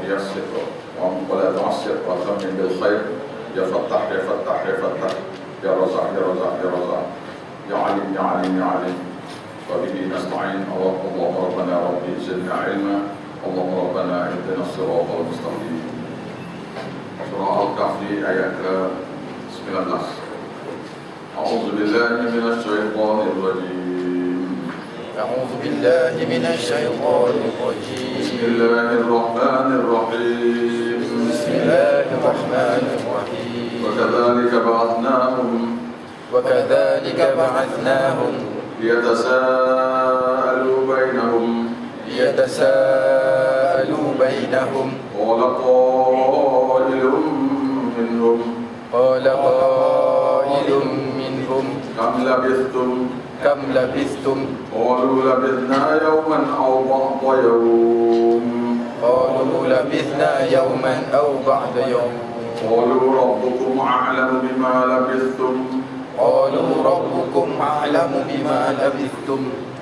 يسر ولا تعسر وتمن بالخير يا فتاح يا فتاح يا فتاح يا رزاق يا رزاق يا رزاق يا عليم يا عليم يا عليم وبه نستعين اللهم ربنا ربي زدنا علما اللهم ربنا اهدنا الصراط المستقيم. Surah Al-Kahfi ayat ke-19. A'udzu billahi minasyaitonir rajim. A'udzu billahi minasyaitonir rajim. Bismillahirrahmanirrahim. Bismillahirrahmanirrahim. Wa kadzalika ba'athnahum liyatasaalu bainahum qala qailun minhum kam labithtum qalu labithna yawman aw ba'da yawm qalu rabbukum a'lamu bima labithtum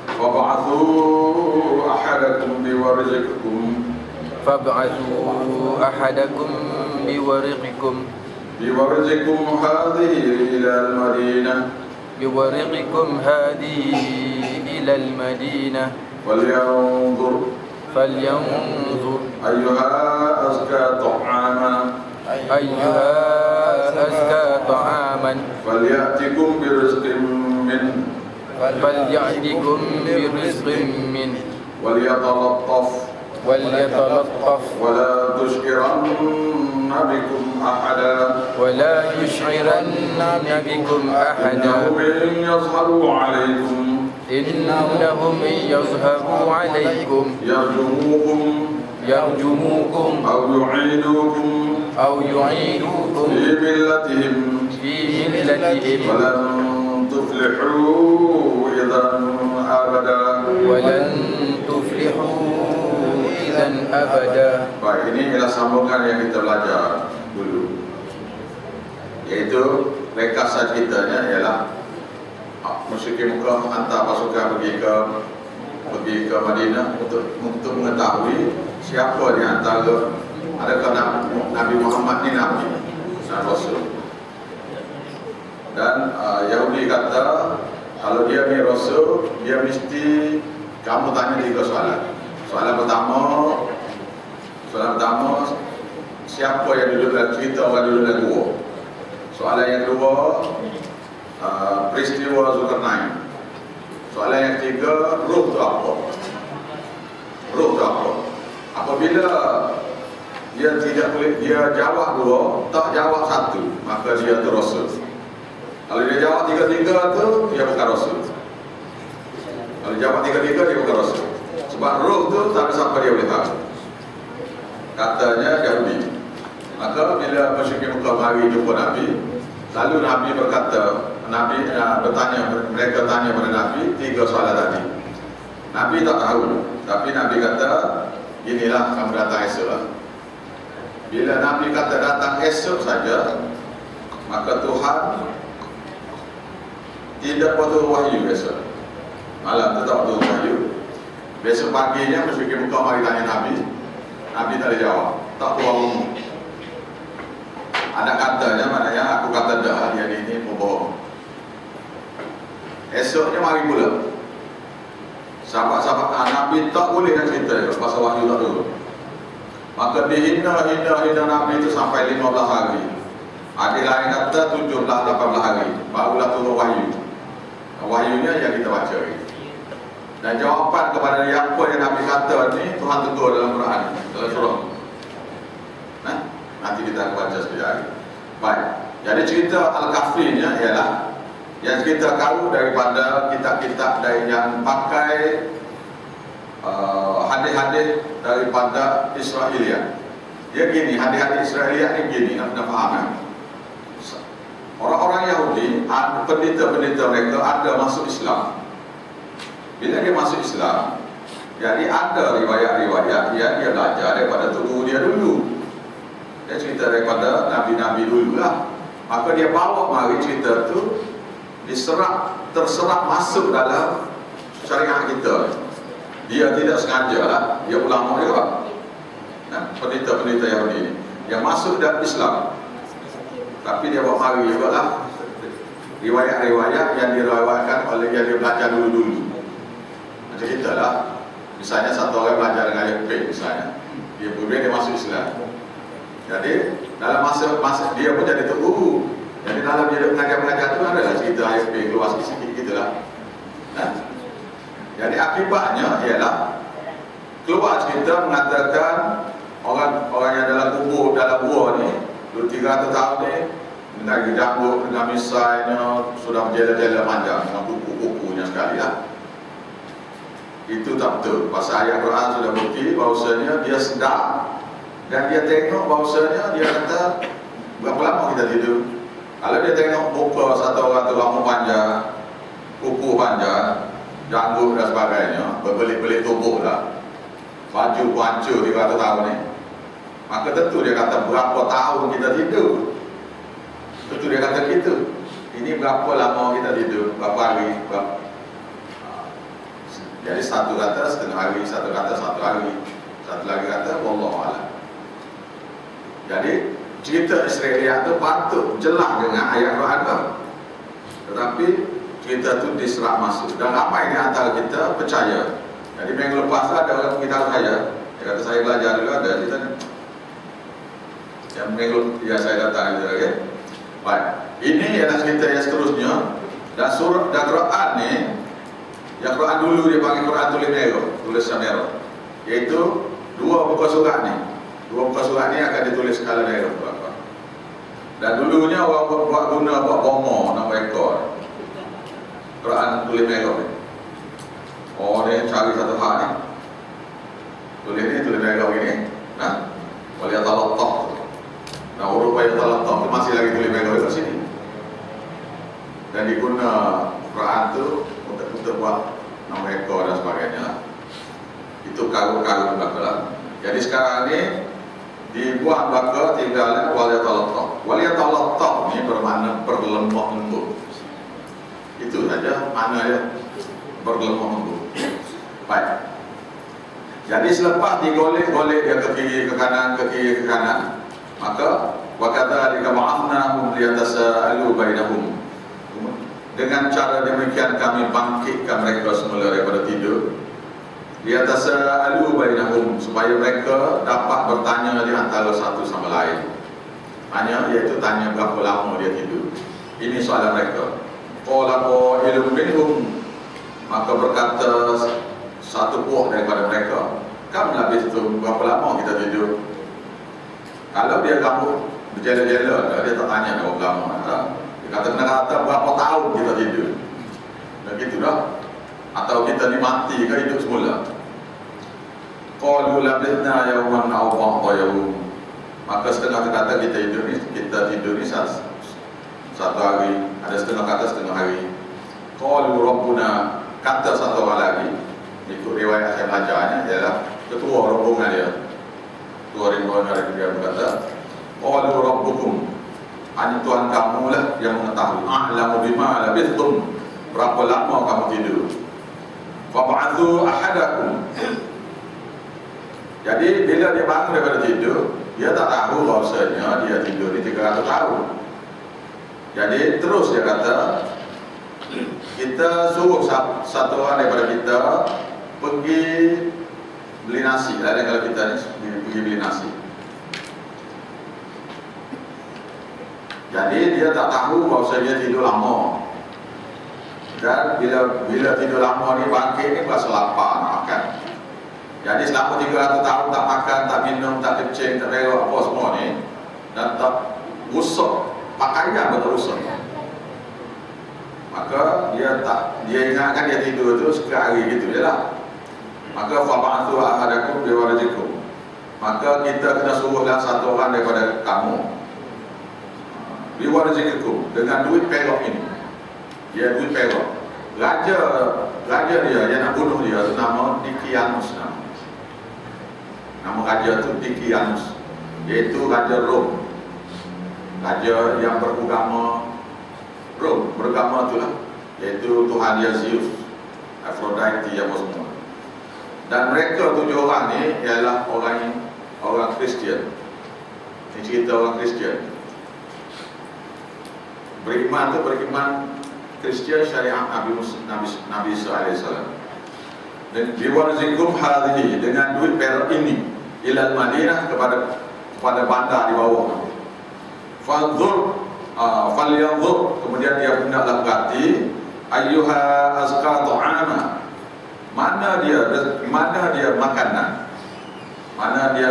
fab'athu ahadakum biwarqikum hadhihi ila al-madinah falyanzur ayyuha azka ta'aman falyatikum birizqin min وليتلطف ولا يشعرن بكم أحدا إنهم إن يظهروا عليكم يرجموكم أو يعيدوكم في ملتهم ولن تفلحوا إذا أبدا. Baik, ini adalah sambungan yang kita belajar dulu, yaitu ringkasan kitanya ialah musyrikin Mekah hantar pasukan pergi ke Madinah untuk mengetahui siapa di antara, adakah Nabi Muhammad ni Nabi dan Rasul. Dan Yahudi kata kalau dia ni Rasul, dia mesti kamu tanya 3 soalan. Soalan pertama, siapa yang duduk dalam cerita orang duduk dalam gua? Soalan yang kedua, peristiwa Zulkarnain. Soalan yang ketiga, ruh itu apa? Apabila dia jawab 2, tak jawab 1, maka dia itu Rasul. Kalau dia jawab 3 tu, dia bukan Rasul. Kalau jawab 3 dia bukan Rasul. Sebab roh tu tak ada siapa dia boleh tahu. Katanya Yahudi. Maka bila musyrikin Mekah mari jumpa Nabi, lalu Nabi berkata, mereka tanya kepada Nabi 3 soalan tadi. Nabi tak tahu, tapi Nabi kata, inilah kamu datang esok lah. Bila Nabi kata datang esok saja, maka Tuhan tidak perlu wahyu esok. Malam tu tak perlu wahyu. Besok paginya musyrikin Mekah mari tanya Nabi tak ada jawab, tak keluar umum. Ada katanya, maknanya aku kata dah dia ini pembohong. Esoknya mari pula sahabat-sahabat Nabi tak boleh nak cerita pasal wahyu tak dulu. Maka dihina Nabi itu sampai 15 hari. Ada lain kata 17-18 hari barulah turun wahyu. Wahyunya yang kita baca ini. Dan jawapan kepada apa yang Nabi kata ni Tuhan tegur dalam Quran, dalam surah. Nanti kita akan baca sekejap. Baik. Jadi cerita Al-Kahfi-nya ialah yang kita tahu daripada kitab-kitab yang pakai hadis-hadis daripada Israeliat. Dia gini, hadis-hadis Israeliat ni gini, nak kena faham kan? Orang-orang Yahudi, pendeta-pendeta mereka ada masuk Islam. Bila dia masuk Islam, jadi ada riwayat-riwayat yang dia belajar daripada tubuh dia dulu. Dia cerita daripada Nabi-Nabi dulu lah. Maka dia bawa mari cerita tu terserap masuk dalam syariat kita. Dia tidak sengaja lah, dia ulama juga. Pendeta-pendeta Yahudi ini yang masuk dalam Islam, tapi dia bawa hari juga lah riwayat-riwayat yang diriwayatkan oleh yang dia belajar dulu-dulu. Macam kita lah, misalnya satu orang belajar dengan YP misalnya, dia kemudian dia masuk Islam. Jadi dalam masa dia pun jadi guru. Jadi dalam dia mengajar-mengajar itu adalah cerita YP keluar sikit-sikit gitulah. Jadi akibatnya ialah keluar cerita mengatakan orang yang dalam kubur dalam gua ni 300 tahun ni dengan janggut, dengan misalnya sudah berjela-jela panjang dengan kuku-kukunya sekali lah. Itu tak betul. Pasal ayat Quran sudah bukti bahawasanya dia sedar dan dia tengok bahawasanya dia kata berapa lama kita tidur. Kalau dia tengok muka satu orang tu rambut panjang, kuku panjang, janggut dan sebagainya, berbelit-belit tubuh lah, baju hancur 300 tahun ni, maka tentu dia kata berapa tahun kita tidur. Tentu dia kata gitu. Ini berapa lama kita tidur, berapa hari, berapa. Jadi satu kata setengah hari, satu kata satu hari, satu lagi kata wallahualam. Jadi cerita Israeliat itu patut jelas dengan ayat Quran tu, tetapi cerita itu diserap masuk dan ramai di antara kita percaya. Jadi minggu lepas ada orang beritahu saya, dia kata saya belajar dulu ada cerita ni. Yang minggu ya saya datang itu lagi. Baik, ini adalah cerita yang seterusnya dan surah dan Quran ni. Yang Quran dulu dia panggil Quran tulisan merah, iaitu dua muka surat ni. Dua muka surat ni akan ditulis skala merah. Dan dulunya orang buat guna buat bomo nama ekor Quran tulis merah ni. Oh, dia cari satu hal ni, tulis merah ini. Nah, boleh talatah. Nah, huruf yang talatah tu masih lagi tulis merah di sini. Dan diguna Quran tu untuk buat nama ekor dan sebagainya. Itu karun-karun belaka. Jadi sekarang ni dibuat belaka tinggalnya waliyatalatah. Waliyatalatah ni bermakna berlemah lembut. Itu saja maknanya berlemah lembut. Baik. Jadi selepas digolek-golek dia ke kiri ke kanan, ke kiri ke kanan, maka wa kadzalika ba'athnahum liyatasaalu bainahum. Dengan cara demikian kami bangkitkan mereka semula daripada tidur. Liyatasaalu bainahum, supaya mereka dapat bertanya di antara satu sama lain. Hanya iaitu tanya berapa lama dia tidur. Ini soalan mereka. Qala qailun minhum, maka berkata satu buah daripada mereka, kam labithtum, berapa lama kita tidur? Kalau dia rambut berjela-jela, dia tak tanya berapa lama. Dia kata berapa tahun kita tidur. Dan gitu dah. Atau kita ni mati ke hidup semula. Qalu labithna yawman aw ba'da yawm. Maka setengah kata kita tidur ni satu hari, ada setengah kata setengah hari. Qalu rabbuna, kata satu orang lagi, ikut riwayat saya belajarnya ialah ketua rombongan dia. Ketua rombongan dia berkata, qalu rabbukum, hanya Tuhan kamu lah yang mengetahui. A'lamu bima labithtum, berapa lama kamu tidur. Fab'athu ahadakum. Jadi bila dia bangun daripada tidur, dia tak tahu bahawasanya dia tidur di 300 tahun. Jadi terus dia kata, kita suruh satu orang daripada kita pergi beli nasi. Lain kalau kita ni pergi beli nasi. Jadi dia tak tahu bahawasanya tidur lama. Dan bila tidur lama ni bangkit ni berasa lapar nak makan. Jadi selama 300 tahun tak makan, tak minum, tak kencing, tak berak apa semua ni, dan tak rusak pakaian pun tak rusak. Maka dia ingatkan dia tidur tu sekali gitu je lah. Maka fab'athu ahadakum biwarajikum, maka kita kena suruhlah satu orang daripada kamu biwarajikum, dengan duit perak ini. Dia duit perak. Raja dia nak bunuh dia tu nama Dikianus. Nama raja tu Dikianus, iaitu raja Rom. Raja yang beragama Rom, beragama itulah, iaitu Tuhan dia Zeus, Aphrodite yang semua. Dan mereka 7 orang ni ialah orang Kristian. Ini cerita orang Kristian. Beriman tu beriman Kristian syariat Nabi Isa AS. Dan biwarzikum hadhihi, dengan duit perak ini ilal Madinah kepada bandar di bawah. Falyanzur, kemudian dia hendaklah berhati ayyuha azka ta'ama, mana dia makanan, mana dia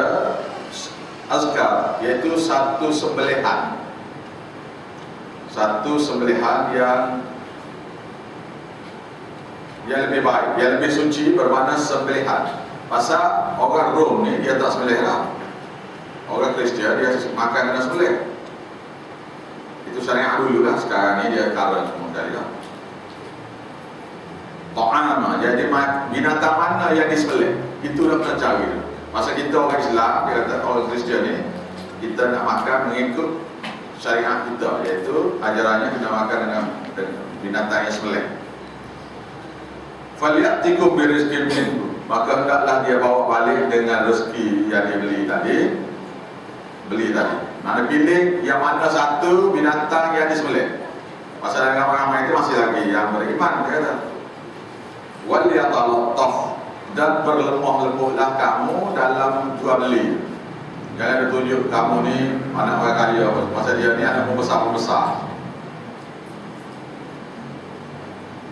azka, yaitu satu sembelihan yang lebih baik, yang lebih suci, bermakna sembelihan. Pasal orang Rom ni dia tak sembelih lah. Orang Kristian dia makan kena sembelih. Itu syariat dulu lah, sekarang ni dia current semua sekali lah. Ta'ama, jadi binatang mana yang disembelih, itu dah pernah cari. Masa kita orang Islam, dia kata orang Kristian ni, kita nak makan mengikut syariat kita, iaitu ajarannya kita makan dengan binatang yang sembelih. Falyatikum birizqin minhu, maka hendaklah dia bawa balik dengan rezeki yang dia beli tadi. Mana pilih yang mana satu binatang yang disembelih. Pasal dengan ramai itu masih lagi yang beriman, dia kata. Wal yatalattaf, dan berlemah lembutlah kamu dalam jual beli. Jangan ditunjuk kamu ni anak orang kaya, pasal dia ni anak pembesar.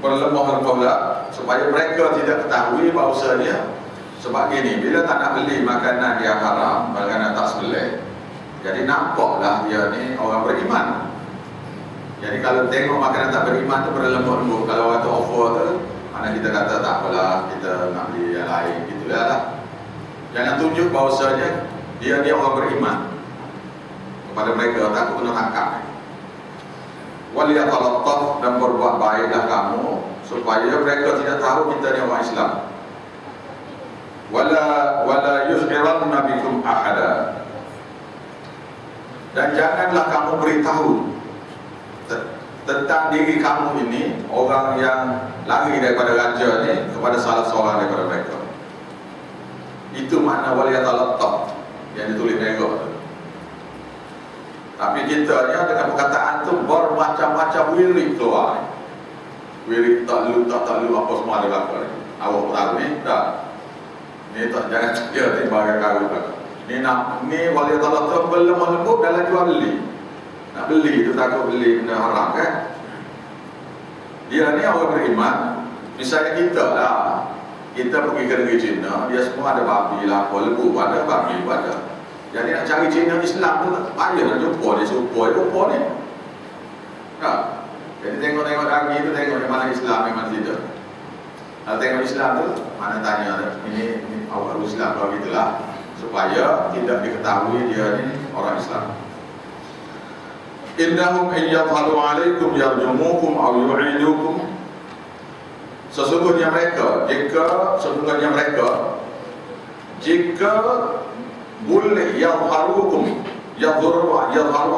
Berlemah lembutlah supaya mereka tidak ketahui bahawasanya, sebab gini, bila tak nak beli makanan yang haram, makanan tak sembelih, jadi nampaklah dia ni orang beriman. Jadi kalau tengok makanan tak beriman tu berlembut-lembut, kalau waktu offer tu, mana kita kata tak apalah, kita nak beli yang lain, gitulah lah. Jangan tunjuk bahawasanya dia orang beriman. Kepada mereka takut kena tangkap. Waliyatalattaf, dan berbuat baiklah kamu supaya mereka tidak tahu kita ni orang Islam. Wala yus'iranna bikum ahada, dan janganlah kamu beritahu tentang diri kamu ini, orang yang lari daripada raja ni, kepada salah seorang daripada mereka. Itu makna waliyatalattaf yang ditulis negara. Tapi kita ni dengan perkataan tu bermacam-macam wirid keluar. Wirid tak lu apa semua ada belakang. Awak tahu ni tak? Ni tak, jangan dia timbangan karu kan. Ni waliyatalattaf berlemah lembut dalam jual beli. Nak beli tu takut beli benda haram kan. Dia ni orang beriman. Misalnya kita lah, kita pergi ke negeri Cina, dia semua ada babi lah, apa, lembu ada, babi ada. Jadi nak cari Cina Islam tu tak payah nak jumpa dia, serupa ni. Tak? Jadi tengok-tengok lagi tu, tengok yang mana Islam, yang mana tidak. Kalau tengok Islam tu, mana tanya ini awal Islam kalau gitulah, supaya tidak diketahui dia ni orang Islam. Innahum iyyadharu alaikum yarjumukum aw yu'idukum, sesungguhnya mereka jika boleh yadharu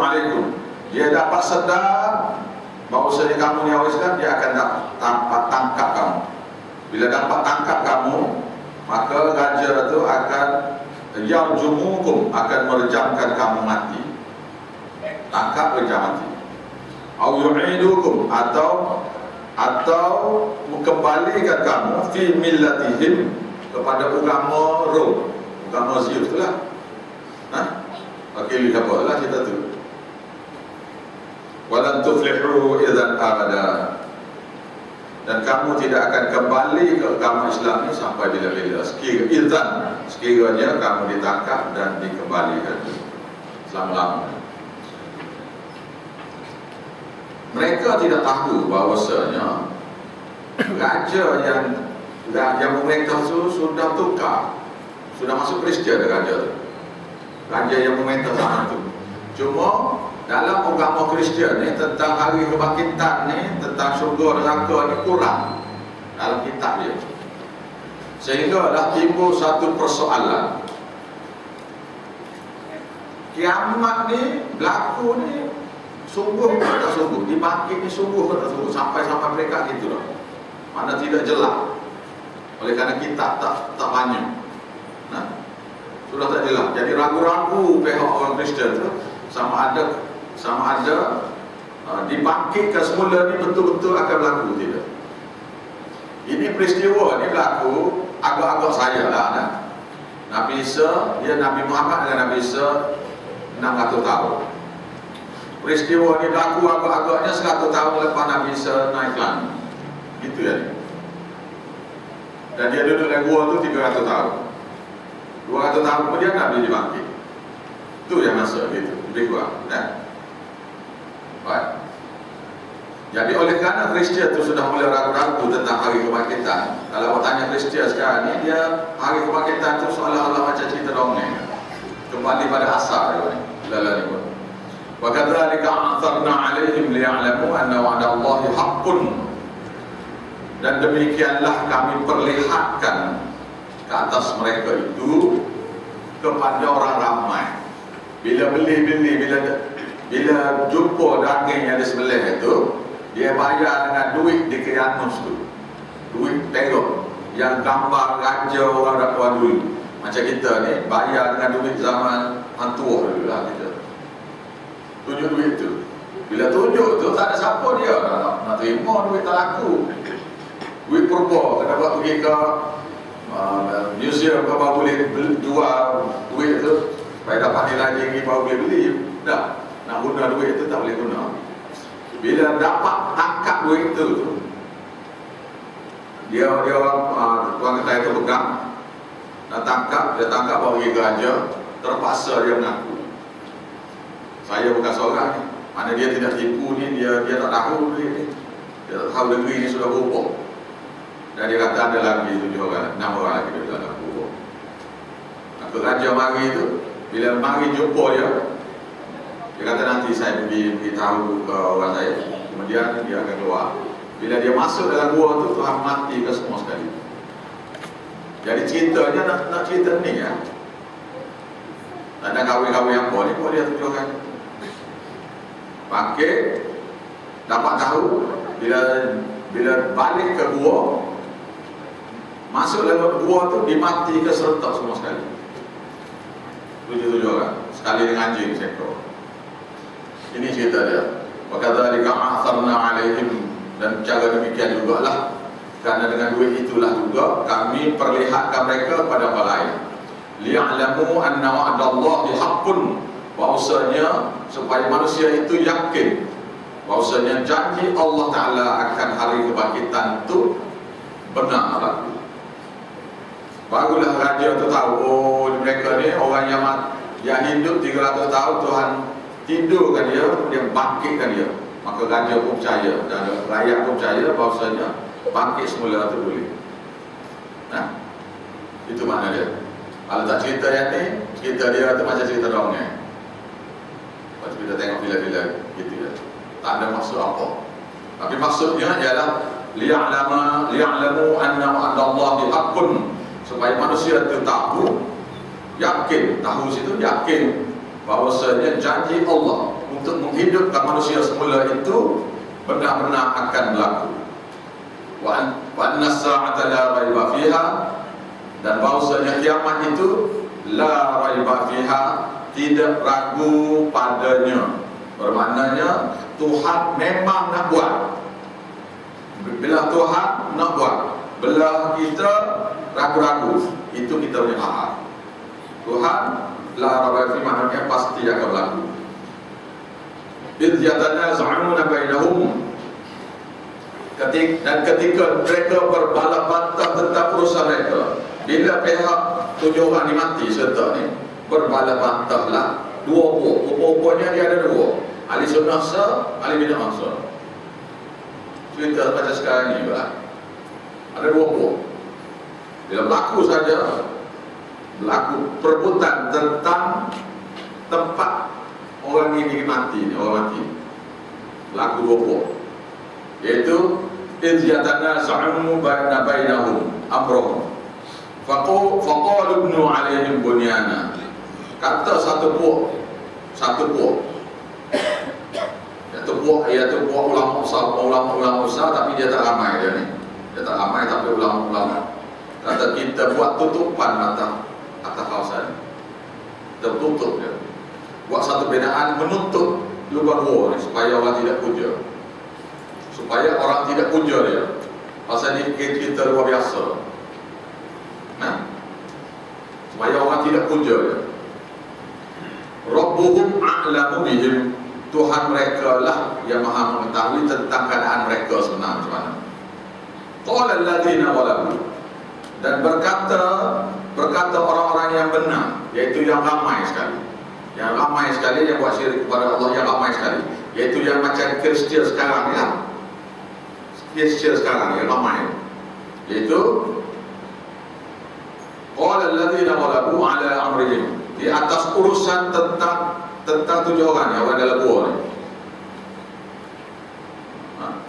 alaikum, dia dapat sedar bahawasanya kamu ni orang Islam, dia akan dapat tangkap kamu. Bila dapat tangkap kamu, maka raja itu akan yarjumukum, akan merejamkan kamu mati. Tangkap rejam mati. Au yu'idukum, atau mengembalikan kamu fi millatihim, kepada agama Rom, agama Zeus tu lah. Okey, apa lah cerita tu. Walan tuflihu idzan abada, dan kamu tidak akan kembali ke agama Islam ni sampai bila-bila. Sekiranya kamu ditangkap dan dikembalikan selama-lamanya. Mereka tidak tahu bahawasanya raja yang memerintah itu sudah tukar, sudah masuk Kristian raja tu. Raja yang memerintah sana tu. Cuma dalam agama Kristian ni, tentang hari kebangkitan ni, tentang syurga neraka ni kurang dalam kitab dia. Sehingga dah timbul satu persoalan. Kiamat ni berlaku ni sungguh ke tak sungguh, dibangkit ni sungguh ke tak sungguh, sampai mereka gitu lah. Mana tidak jelas. Oleh kerana kitab tak banyak. Sudah tak jelas. Jadi ragu-ragu pihak orang Kristian tu sama ada dibangkitkan semula ni betul-betul akan berlaku tidak. Ini peristiwa ni berlaku agak-agak saya lah. Nabi Isa, Nabi Muhammad dengan Nabi Isa 600 tahun. Peristiwa ni berlaku agak-agaknya 100 tahun lepas Nabi Isa naik langit. Gitu ya. Dan dia duduk dalam gua tu 300 tahun. 200 tahun kemudian Nabi dibangkit. Itu yang masa gitu, lebih kurang. Baik. Jadi oleh kerana Kristian itu sudah mulai ragu-ragu tentang hari kebangkitan. Kalau awak tanya Kristian sekarang ni, dia hari kebangkitan itu seolah-olah macam cerita dongeng. Kembali pada asal dia ni. Lalu ni. Wa kadzalika a'tharna 'alaihim liya'lamu anna wa'dallahi haqqun. Dan demikianlah kami perlihatkan ke atas mereka itu kepada orang ramai. Bila jumpa daging yang di sebelah itu, dia bayar dengan duit di Kianus tu, duit perak yang gambar raja orang dulu. Macam kita ni bayar dengan duit zaman hantu dulu lah kita. Tunjuk duit tu. Bila tunjuk tu tak ada siapa dia nak terima duit tak laku. Duit purba kena buat pergi ke museum baru boleh jual duit tu supaya dapat nilai tinggi baru boleh beli. Dah, nak guna duit tu tak boleh guna. Bila dapat tangkap duit tu dia tuan kedai tu pegang dan dia tangkap bawa pergi geraja, terpaksa dia mengaku, saya bukan seorang ni. Mana dia tidak tipu ni, dia tak tahu duit ni, dia tak tahu negeri ni sudah berubah. Dan dia kata ada lagi 7 orang, 6 orang lagi dia dalam kubur. Maka raja mari tu, bila mari jumpa dia kata nanti saya pergi beritahu ke orang saya. Kemudian dia akan keluar. Bila dia masuk dalam gua tu, Tuhan mati ke semua sekali. Jadi ceritanya nak cerita ni ya. Tak ada kahwin-kahwin apa ni, dia tunjukkan. Bangkit, dapat tahu bila balik ke gua, masuk dalam gua tu dimati ke serentak semua sekali. 7 orang, sekali dengan anjing seekor. Ini cerita dia. Wa kadzalika a'tharna 'alaihim, dan cara demikian jugalah kerana dengan duit itulah juga kami perlihatkan mereka kepada orang lain. Liya'lamu anna wa'dallahi haqqun, bahwasanya supaya manusia itu yakin bahwasanya janji Allah Ta'ala akan hari kebangkitan itu benar berlaku. Barulah raja tu tahu, oh mereka ni orang yang hidup 300 tahun Tuhan tidurkan dia, kemudian bangkitkan dia. Maka raja pun percaya dan rakyat pun percaya bahawasanya bangkit semula tu boleh. Nah, itu makna dia. Kalau tak cerita yang ni, cerita dia tu macam cerita dongeng. Lepas kita tengok bila-bila gitu ya. Tak ada maksud apa. Tapi maksudnya ialah liya'lamu anna wa'dallahi haqqun, supaya manusia itu tahu, yakin, tahu situ yakin bahawasanya janji Allah untuk menghidupkan manusia semula itu benar-benar akan berlaku. Wa anna as-sa'ata la raiba fiha, dan bahawasanya kiamat itu la raiba fiha, tidak ragu padanya. Bermaknanya Tuhan memang nak buat. Bila Tuhan nak buat, bila kita ragu-ragu, itu kita punya hak. Tuhan la raiba fiha, maknanya pasti akan berlaku. Idh yatanaza'una bainahum, ketika mereka berbalah-bantah tentang urusan mereka. Bila pihak 7 orang ni mati serta ni, berbalah-bantahlah dua puak. Rupa-rupanya dia ada 2, ahli sunnah sah, ahli bid'ah sah. Cerita macam sekarang ni pula ada 2 puak. Bila berlaku saja, berlaku perebutan tentang tempat orang ini mati ni, orang mati, berlaku 2 puak, iaitu idh yatanaza'u bainahum amrahum faqalu ibnu 'alaihim bunyana. Kata satu puak, iaitu puak ulama besar, tapi dia tak ramai dia ni. Dia tak ramai tapi ulama-ulama. Kata kita buat tutupan atas kawasan. tertutup dia. Buat satu binaan menutup lubang gua ni supaya orang tidak puja. Supaya orang tidak puja dia. Pasal ni kita luar biasa. Supaya orang tidak puja dia. Rabbuhum a'lamu bihim, Tuhan mereka lah yang maha mengetahui tentang keadaan mereka sebenar macam mana. Qala alladziina zalamu, dan berkata orang-orang yang benar, iaitu yang ramai sekali. Yang ramai sekali yang buat syirik kepada Allah, yang ramai sekali, iaitu yang macam Kristian sekarang ya. Kristian sekarang yang ramai, iaitu qala alladziina zalamu ala amrihim, di atas urusan tentang 7 orang yang dalam gua ni.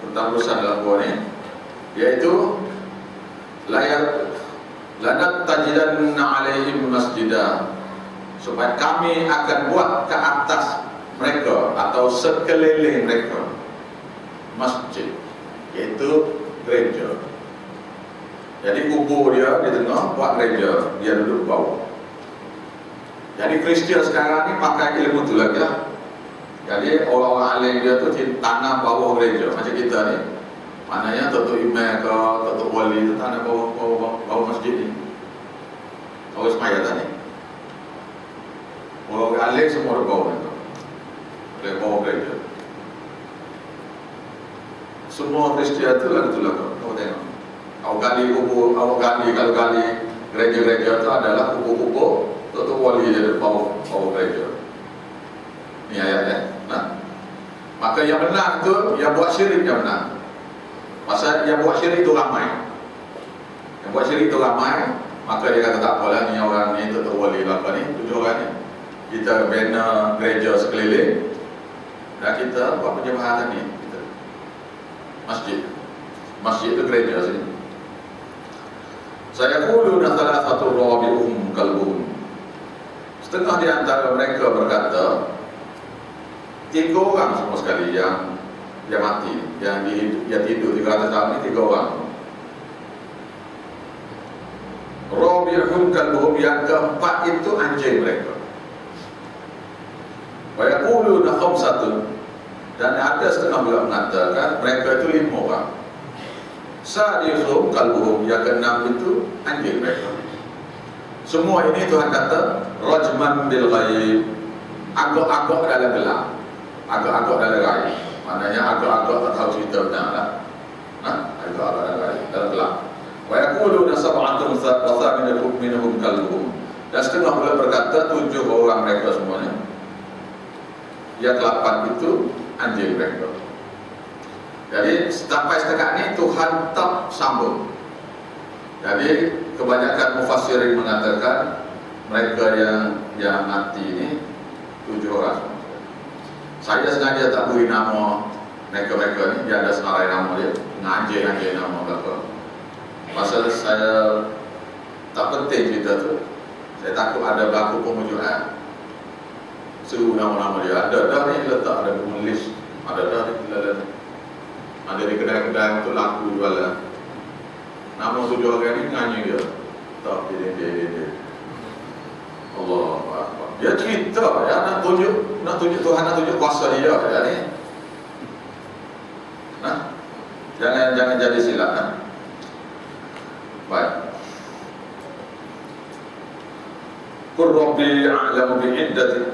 Tentang urusan dalam gua ni, iaitu lanat tajidanna alaihim masjidah, supaya kami akan buat ke atas mereka atau sekeliling mereka masjid, iaitu gereja. Jadi kubur dia di tengah, buat gereja, dia duduk bawah. Jadi Kristian sekarang ni pakai ilmu tu lagi lah. Jadi orang-orang alim dia tu tanam bawah gereja macam kita ni. Maknanya Datuk Imam ke Datuk Wali tu tanam bawah masjid ni, bawah semaya tadi. Orang alim semua ada bawah tu, ada bawah gereja. Semua Kristian tu lah kau tengok. Awak gali kubur, awak gali, kalau gali gereja-gereja tu adalah kubur-kubur Datuk Wali dia bawah gereja. Ni ayatnya. Maka yang benar tu, yang buat syirik yang benar. Pasal yang buat syirik tu ramai. Yang buat syirik tu ramai, maka dia kata tak apalah, ni orang ni Datuk Wali lah apa ni, 7 orang ni. Kita bina gereja sekeliling dan kita buat penyembahan ni. Masjid itu gereja sini. Saya quluna thalathatu rabi'uhum kalbuhum. Setengah di antara mereka berkata, 3 orang semua sekali yang mati, yang tidur 300 tahun ni 3 orang. Rabi'uhum kalbuhum, yang keempat itu anjing mereka. Wa yaquluna khamsatun, dan ada setengah pula mengatakan mereka itu 5 orang. Sadisuhum kalbuhum, yang keenam itu anjing mereka. Semua ini Tuhan kata rajman bil ghaib, agak-agak dalam gelap, agak-agak dalam ghaib. Maknanya agak-agak tak tahu cerita benar lah. Agak-agak dalam gelap. Wa yaquluna sab'atun wa thaminuhum minhum kalbuhum, dan setengah pula berkata 7 orang mereka semuanya, yang 8 itu anjing mereka. Jadi sampai setakat ni Tuhan tak sambung. Jadi kebanyakan mufassirin mengatakan mereka yang mati ni 7 orang. Saya sengaja tak beri nama mereka ni, dia ada senarai nama dia, anjing nama berapa. Pasal saya tak penting cerita tu. Saya takut ada berlaku pemujuan. Suruh nama-nama dia, ada ni letak, ada penulis, ada ni letak. Ada di kedai-kedai untuk laku jualan. Nama 7 orang ni nyanyi dia. Tak, dia. Allah Akbar. Dia cerita ya, nak tunjuk Tuhan, nak tunjuk kuasa dia ya ni. Jangan jadi silap. Baik. Qul rabbi a'lamu bi'iddati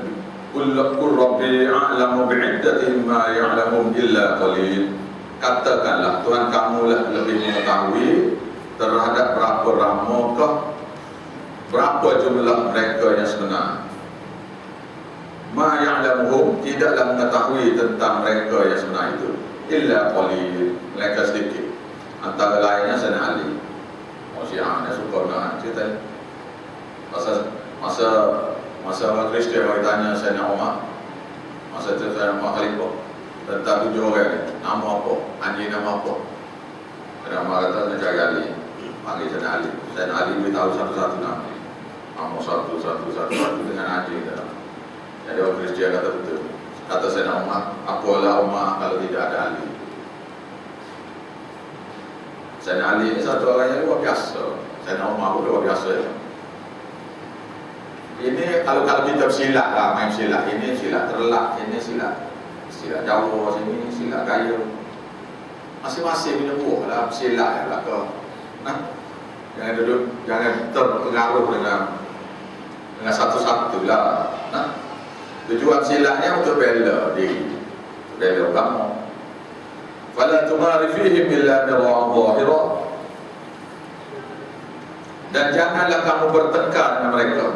Qul rabbi a'lamu bi'iddatihim ma ya'lamuhum illa qalil. Katakanlah Tuhan kamulah lebih mengetahui terhadap berapa ramakah, berapa jumlah mereka yang sebenar. Ma ya'lamuhum, tidaklah mengetahui tentang mereka yang sebenar itu illa qalil, mereka sedikit. Antara lainnya Sayyidina Ali. Syiahnya suka nak cerita. Masa orang Kristian bagi tanya Sayyidina Umar, masa itu Sayyidina Umar Khalifah, tentang 7 orang ni, nama apa, anjing nama apa. Sayyidina Umar kata nak cari Ali, panggil Sayyidina Ali. Sayyidina Ali beritahu satu-satu nama, satu dengan anjing dalam. Jadi orang Kristian kata betul. Kata Sayyidina Umar, apalah Umar kalau tidak ada Ali. Sayyidina Ali ini satu orang yang luar biasa. Sayyidina Umar pun luar biasa ya. Ini kalau kita bersilat lah, main silat. Ini silat terlak, ini silat Jawa, sini silat gaya. Masing-masing punya buah lah silat ya belakang. Nah, jangan duduk, jangan terpengaruh dengan satu-satu lah. Nah, tujuan silatnya untuk bela diri, bela kamu. Fala tumari fihim illa mira'an zahira. Dan janganlah kamu bertengkar dengan mereka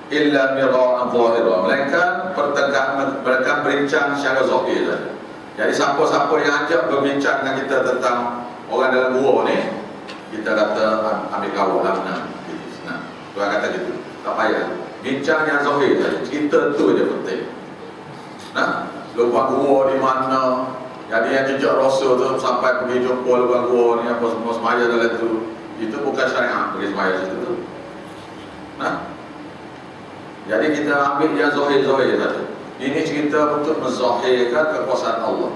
illa mira'an zahira. Mereka bertengkar, mereka berincang secara zahir saja. Jadi siapa-siapa yang ajak berbincang dengan kita tentang orang dalam gua ni, kita kata ambil kawal lah. Nah, Tuhan kata gitu. Tak payah. Bincang yang zahir saja. Kita tu je penting. Nah, lupa gua di mana. Jadi yang jejak Rasul tu sampai pergi jumpa lupa gua ni apa semua semaya dalam tu. Itu bukan syariat pergi semaya situ tu. Nah, jadi kita ambil yang zahir-zahir saja. Ini cerita untuk menzahirkan kekuasaan Allah.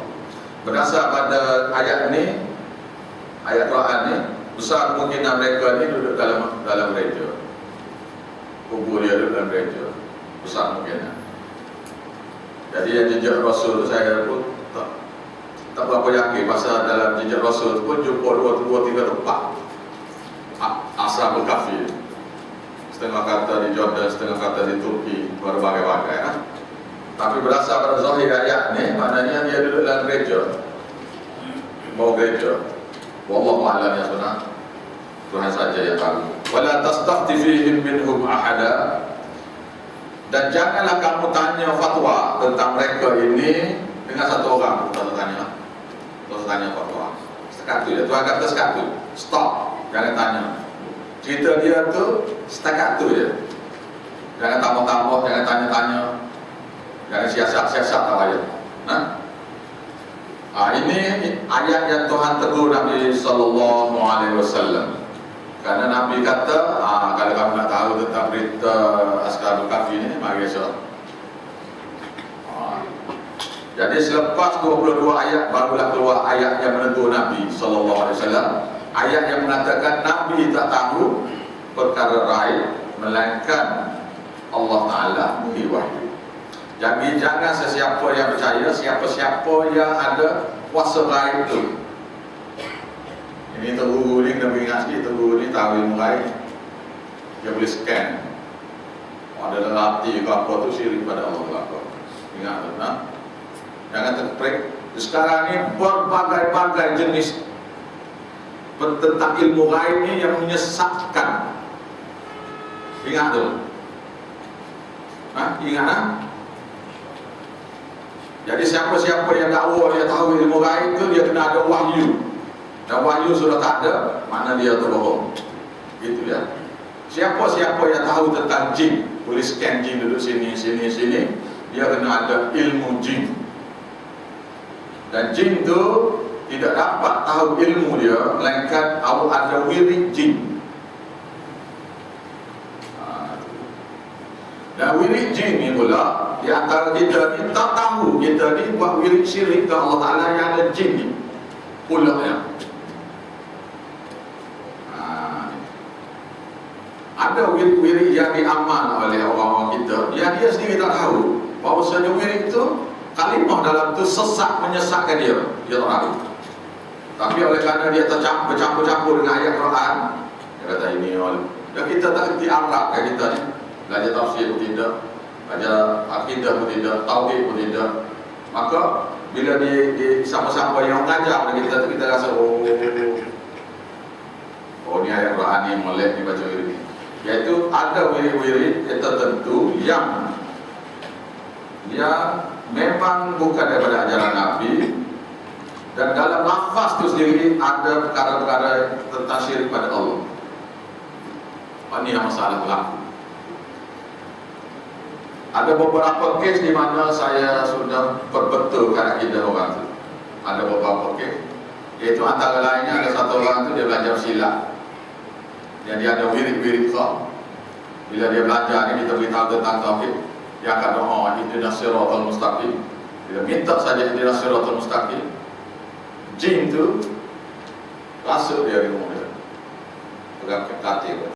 Berdasar pada ayat ni, ayat Quran ni, besar kemungkinan mereka ni duduk dalam gereja. Kubur dia duduk dalam gereja. Besar kemungkinan. Jadi yang jejak Rasul tu saya pun tak berapa yakin pasal dalam jejak Rasul tu pun jumpa 2-3 tempat Ashabul Kahfi. Setengah kata di Jordan, setengah kata di Turki, berbagai-bagai. Tapi berdasar pada zahir ayat ni, maknanya dia duduk dalam gereja, bawa gereja. Wallahu a'lam ya sunah. Tuhan saja yang tahu. Wala tastafti fihim minhum ahada. Dan janganlah kamu tanya fatwa tentang mereka ini dengan satu orang. Tuan tanya fatwa. Setakat tu je. Tuhan kata setakat tu. Stop. Jangan tanya. Cerita dia tu setakat tu je. Jangan tambah-tambah, jangan tanya-tanya. Jangan siasat-siasat tak payah. Ini ayat yang Tuhan tegur Nabi sallallahu alaihi wasallam. Karena Nabi kata, kalau kamu nak tahu tentang berita Ashabul Kahfi ni, mari esok. Jadi selepas 22 ayat barulah keluar ayat yang menegur Nabi sallallahu alaihi wasallam. Ayat yang mengatakan Nabi tak tahu perkara raib melainkan Allah Taala beri wahyu. Jadi jangan sesiapa yang percaya, siapa-siapa yang ada kuasa gaib tu. Ini terguru ni, kena ingat sikit, terguru ni tahu ilmu gaib. Dia boleh scan. Ada dalam hati ke apa tu syirik pada Allah belaka. Ingat tu, nah? Jangan terprik. Sekarang ni berbagai-bagai jenis tentang ilmu gaib ni yang menyesatkan. Ingat tu. Ingat. Jadi siapa-siapa yang dakwa dia tahu ilmu gaib tu, dia kena ada wahyu. Dan wahyu sudah tak ada, makna dia terbohong. Gitu ya. Siapa-siapa yang tahu tentang jin, boleh scan jin duduk sini, dia kena ada ilmu jin. Dan jin tu tidak dapat tahu ilmu dia melainkan ada wirid jin. Dan wirid jin ni pula, di antara kita ni tak tahu kita ni buat wirid syirik ke Allah Ta'ala yang ada jin ni pula ya. Ada wirid-wirid yang diamal oleh orang-orang kita yang dia sendiri tak tahu bahawasanya wirid itu kalimah dalam tu sesat, menyesatkan dia tak tahu. Tapi oleh kerana dia bercampur-campur dengan ayat Quran, dia kata ini dan kita tak kerti Arab kayak kita ni, belajar tafsir pun tidak, belajar akidah pun tidak, tauhid pun tidak. Maka bila di sama-sama yang mengajar pada kita tu, kita rasa oh ni ayat Quran ni molek ni baca wirid ni. Iaitu ada wirid-wirid tertentu yang memang bukan daripada ajaran Nabi, dan dalam lafaz itu sendiri ada perkara-perkara tentang syirik pada Allah. Ini yang masalah berlaku. Ada beberapa kes di mana saya sudah perbetulkan akidah orang itu. Ada beberapa kes, iaitu antara lainnya ada satu orang itu dia belajar silat. Yang dia ada wirid-wirid khas. Bila dia belajar ni, kita beritahu tentang tauhid, dia akan doa ihdinas siratal mustaqim. Bila minta saja ihdinas siratal mustaqim, jin tu rasuk dia di rumah dia, pegang katil.